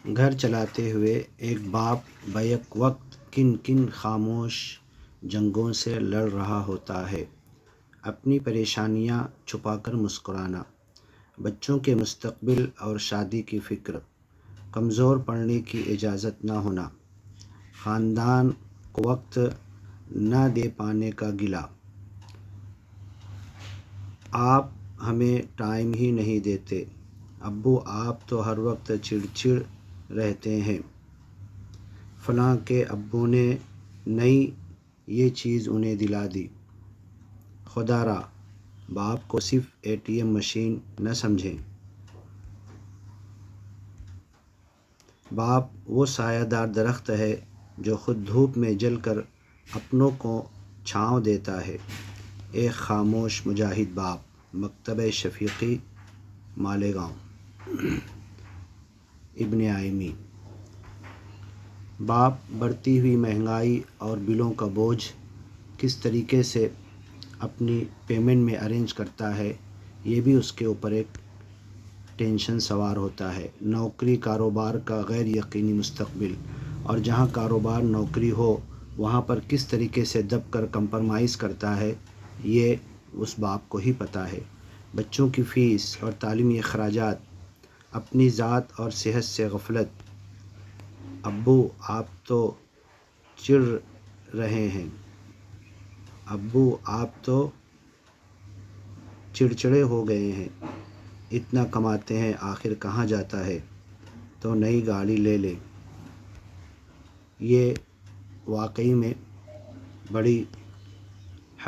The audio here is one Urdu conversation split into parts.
گھر چلاتے ہوئے ایک باپ بیک وقت کن کن خاموش جنگوں سے لڑ رہا ہوتا ہے۔ اپنی پریشانیاں چھپا کر مسکرانا، بچوں کے مستقبل اور شادی کی فکر، کمزور پڑنے کی اجازت نہ ہونا، خاندان کو وقت نہ دے پانے کا گلہ۔ آپ ہمیں ٹائم ہی نہیں دیتے، ابو آپ تو ہر وقت چڑچڑ رہتے ہیں، فلاں کے ابو نے نئی یہ چیز انہیں دلا دی۔ خدا را باپ کو صرف ATM مشین نہ سمجھیں، باپ وہ سایہ دار درخت ہے جو خود دھوپ میں جل کر اپنوں کو چھاؤں دیتا ہے۔ ایک خاموش مجاہد باپ، مکتبہ شفیقی، مالیگاؤں۔ ابن آئمی۔ باپ بڑھتی ہوئی مہنگائی اور بلوں کا بوجھ کس طریقے سے اپنی پیمنٹ میں ارینج کرتا ہے، یہ بھی اس کے اوپر ایک ٹینشن سوار ہوتا ہے۔ نوکری کاروبار کا غیر یقینی مستقبل، اور جہاں کاروبار نوکری ہو وہاں پر کس طریقے سے دب کر کمپرمائز کرتا ہے، یہ اس باپ کو ہی پتہ ہے۔ بچوں کی فیس اور تعلیمی اخراجات، اپنی ذات اور صحت سے غفلت۔ ابو آپ تو چڑ رہے ہیں، ابو آپ تو چڑچڑے ہو گئے ہیں، اتنا کماتے ہیں آخر کہاں جاتا ہے، تو نئی گاڑی لے لے۔ یہ واقعی میں بڑی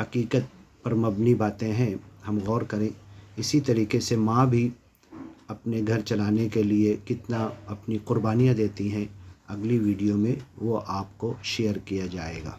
حقیقت پر مبنی باتیں ہیں، ہم غور کریں۔ اسی طریقے سے ماں بھی اپنے گھر چلانے کے لیے کتنا اپنی قربانیاں دیتی ہیں، اگلی ویڈیو میں وہ آپ کو شیئر کیا جائے گا۔